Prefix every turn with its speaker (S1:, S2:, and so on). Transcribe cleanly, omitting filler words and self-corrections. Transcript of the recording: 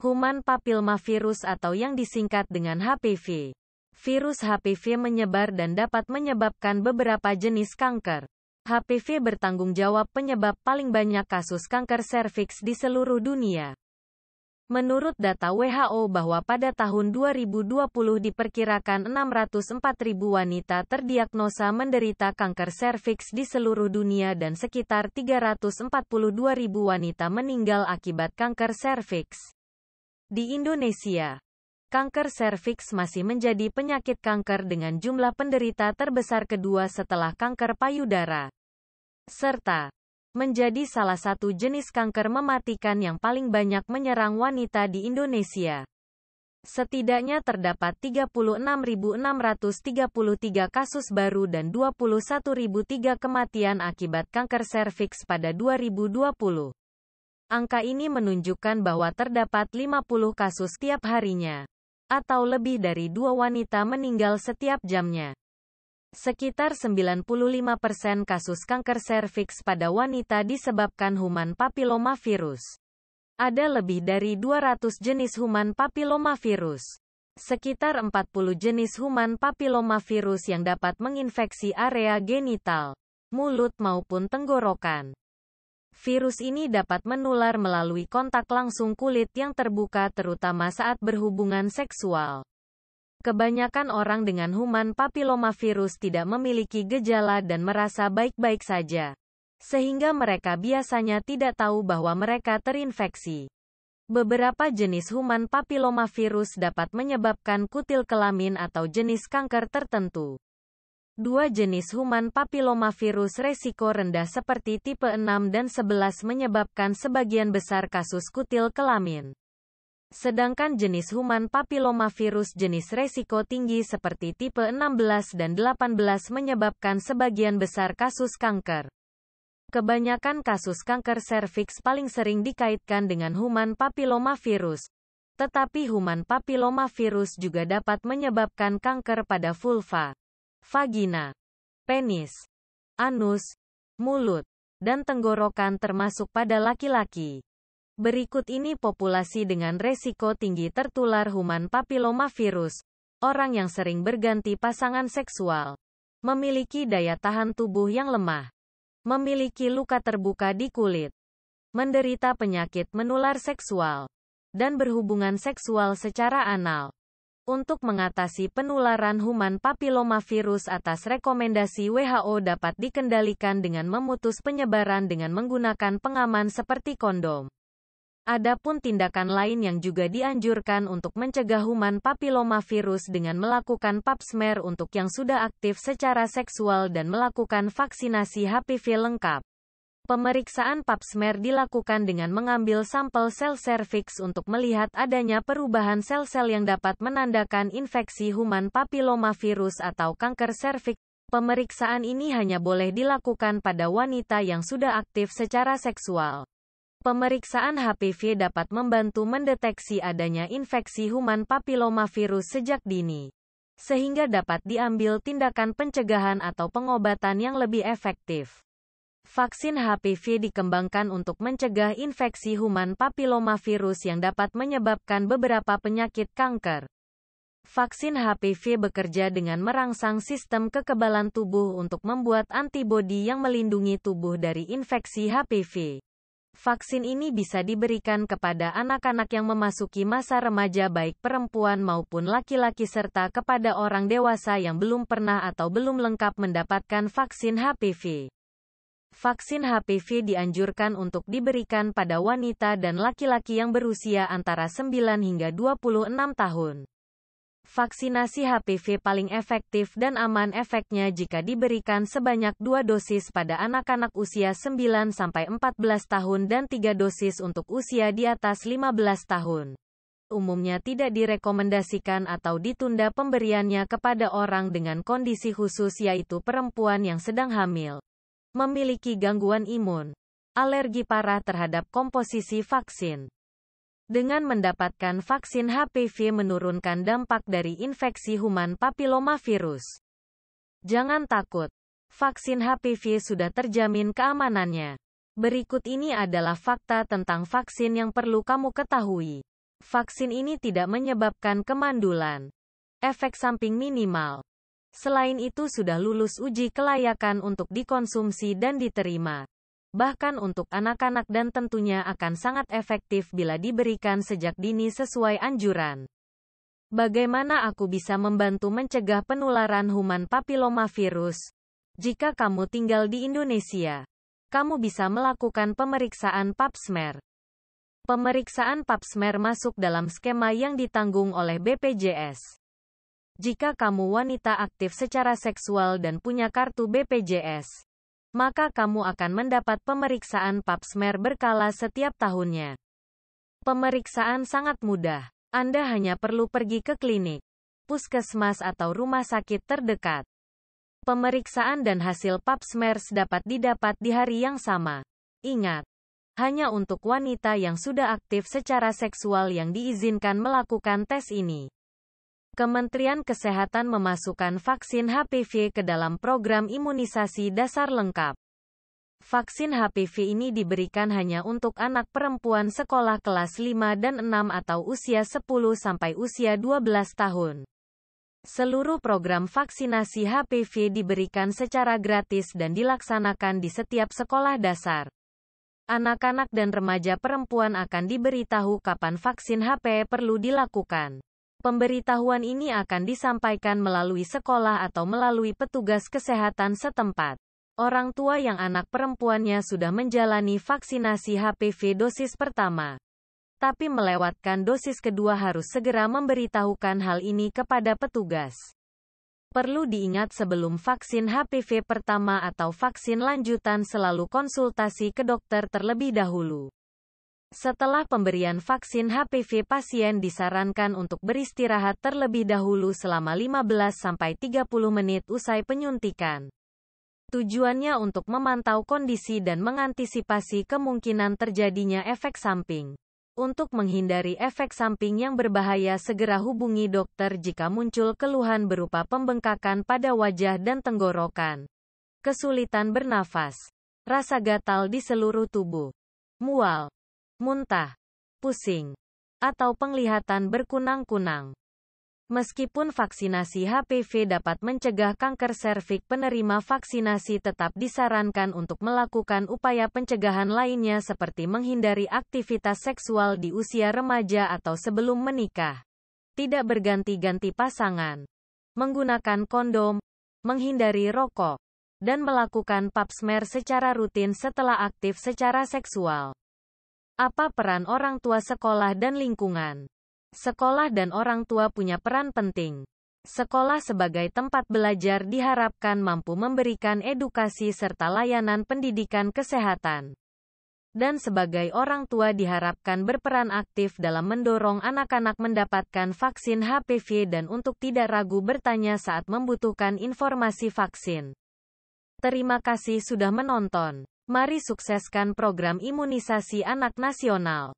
S1: Human papillomavirus atau yang disingkat dengan HPV. Virus HPV menyebar dan dapat menyebabkan beberapa jenis kanker. HPV bertanggung jawab penyebab paling banyak kasus kanker serviks di seluruh dunia. Menurut data WHO bahwa pada tahun 2020 diperkirakan 604.000 wanita terdiagnosa menderita kanker serviks di seluruh dunia dan sekitar 342.000 wanita meninggal akibat kanker serviks. Di Indonesia, kanker serviks masih menjadi penyakit kanker dengan jumlah penderita terbesar kedua setelah kanker payudara, serta menjadi salah satu jenis kanker mematikan yang paling banyak menyerang wanita di Indonesia. Setidaknya terdapat 36.633 kasus baru dan 21.003 kematian akibat kanker serviks pada 2020. Angka ini menunjukkan bahwa terdapat 50 kasus tiap harinya, atau lebih dari 2 wanita meninggal setiap jamnya. Sekitar 95% kasus kanker serviks pada wanita disebabkan human papillomavirus. Ada lebih dari 200 jenis human papillomavirus. Sekitar 40 jenis human papillomavirus yang dapat menginfeksi area genital, mulut maupun tenggorokan. Virus ini dapat menular melalui kontak langsung kulit yang terbuka terutama saat berhubungan seksual. Kebanyakan orang dengan human papillomavirus tidak memiliki gejala dan merasa baik-baik saja, sehingga mereka biasanya tidak tahu bahwa mereka terinfeksi. Beberapa jenis human papillomavirus dapat menyebabkan kutil kelamin atau jenis kanker tertentu. 2 jenis human papillomavirus resiko rendah seperti tipe 6 dan 11 menyebabkan sebagian besar kasus kutil kelamin. Sedangkan jenis human papillomavirus jenis resiko tinggi seperti tipe 16 dan 18 menyebabkan sebagian besar kasus kanker. Kebanyakan kasus kanker serviks paling sering dikaitkan dengan human papillomavirus, tetapi human papillomavirus juga dapat menyebabkan kanker pada vulva, vagina, penis, anus, mulut, dan tenggorokan termasuk pada laki-laki. Berikut ini populasi dengan resiko tinggi tertular human papillomavirus. Orang yang sering berganti pasangan seksual, memiliki daya tahan tubuh yang lemah, memiliki luka terbuka di kulit, menderita penyakit menular seksual, dan berhubungan seksual secara anal. Untuk mengatasi penularan human papillomavirus atas rekomendasi WHO dapat dikendalikan dengan memutus penyebaran dengan menggunakan pengaman seperti kondom. Adapun tindakan lain yang juga dianjurkan untuk mencegah human papillomavirus dengan melakukan pap smear untuk yang sudah aktif secara seksual dan melakukan vaksinasi HPV lengkap. Pemeriksaan pap smear dilakukan dengan mengambil sampel sel serviks untuk melihat adanya perubahan sel-sel yang dapat menandakan infeksi human papillomavirus atau kanker serviks. Pemeriksaan ini hanya boleh dilakukan pada wanita yang sudah aktif secara seksual. Pemeriksaan HPV dapat membantu mendeteksi adanya infeksi human papillomavirus sejak dini, sehingga dapat diambil tindakan pencegahan atau pengobatan yang lebih efektif. Vaksin HPV dikembangkan untuk mencegah infeksi human papillomavirus yang dapat menyebabkan beberapa penyakit kanker. Vaksin HPV bekerja dengan merangsang sistem kekebalan tubuh untuk membuat antibodi yang melindungi tubuh dari infeksi HPV. Vaksin ini bisa diberikan kepada anak-anak yang memasuki masa remaja baik perempuan maupun laki-laki serta kepada orang dewasa yang belum pernah atau belum lengkap mendapatkan vaksin HPV. Vaksin HPV dianjurkan untuk diberikan pada wanita dan laki-laki yang berusia antara 9 hingga 26 tahun. Vaksinasi HPV paling efektif dan aman efeknya jika diberikan sebanyak 2 dosis pada anak-anak usia 9-14 tahun dan 3 dosis untuk usia di atas 15 tahun. Umumnya tidak direkomendasikan atau ditunda pemberiannya kepada orang dengan kondisi khusus yaitu perempuan yang sedang hamil, memiliki gangguan imun, alergi parah terhadap komposisi vaksin. Dengan mendapatkan vaksin HPV menurunkan dampak dari infeksi human papillomavirus. Jangan takut. Vaksin HPV sudah terjamin keamanannya. Berikut ini adalah fakta tentang vaksin yang perlu kamu ketahui. Vaksin ini tidak menyebabkan kemandulan. Efek samping minimal. Selain itu sudah lulus uji kelayakan untuk dikonsumsi dan diterima. Bahkan untuk anak-anak dan tentunya akan sangat efektif bila diberikan sejak dini sesuai anjuran. Bagaimana aku bisa membantu mencegah penularan human papillomavirus? Jika kamu tinggal di Indonesia, kamu bisa melakukan pemeriksaan pap smear. Pemeriksaan pap smear masuk dalam skema yang ditanggung oleh BPJS. Jika kamu wanita aktif secara seksual dan punya kartu BPJS, maka kamu akan mendapat pemeriksaan pap smear berkala setiap tahunnya. Pemeriksaan sangat mudah. Anda hanya perlu pergi ke klinik, puskesmas atau rumah sakit terdekat. Pemeriksaan dan hasil pap smear dapat didapat di hari yang sama. Ingat, hanya untuk wanita yang sudah aktif secara seksual yang diizinkan melakukan tes ini. Kementerian Kesehatan memasukkan vaksin HPV ke dalam program imunisasi dasar lengkap. Vaksin HPV ini diberikan hanya untuk anak perempuan sekolah kelas 5 dan 6 atau usia 10 sampai usia 12 tahun. Seluruh program vaksinasi HPV diberikan secara gratis dan dilaksanakan di setiap sekolah dasar. Anak-anak dan remaja perempuan akan diberitahu kapan vaksin HPV perlu dilakukan. Pemberitahuan ini akan disampaikan melalui sekolah atau melalui petugas kesehatan setempat. Orang tua yang anak perempuannya sudah menjalani vaksinasi HPV dosis pertama, tapi melewatkan dosis kedua harus segera memberitahukan hal ini kepada petugas. Perlu diingat sebelum vaksin HPV pertama atau vaksin lanjutan selalu konsultasi ke dokter terlebih dahulu. Setelah pemberian vaksin HPV pasien disarankan untuk beristirahat terlebih dahulu selama 15-30 menit usai penyuntikan. Tujuannya untuk memantau kondisi dan mengantisipasi kemungkinan terjadinya efek samping. Untuk menghindari efek samping yang berbahaya segera hubungi dokter jika muncul keluhan berupa pembengkakan pada wajah dan tenggorokan, kesulitan bernafas, rasa gatal di seluruh tubuh, mual, muntah, pusing, atau penglihatan berkunang-kunang. Meskipun vaksinasi HPV dapat mencegah kanker serviks, penerima vaksinasi tetap disarankan untuk melakukan upaya pencegahan lainnya seperti menghindari aktivitas seksual di usia remaja atau sebelum menikah, tidak berganti-ganti pasangan, menggunakan kondom, menghindari rokok, dan melakukan pap smear secara rutin setelah aktif secara seksual. Apa peran orang tua, sekolah dan lingkungan? Sekolah dan orang tua punya peran penting. Sekolah sebagai tempat belajar diharapkan mampu memberikan edukasi serta layanan pendidikan kesehatan. Dan sebagai orang tua diharapkan berperan aktif dalam mendorong anak-anak mendapatkan vaksin HPV dan untuk tidak ragu bertanya saat membutuhkan informasi vaksin. Terima kasih sudah menonton. Mari sukseskan program imunisasi anak nasional.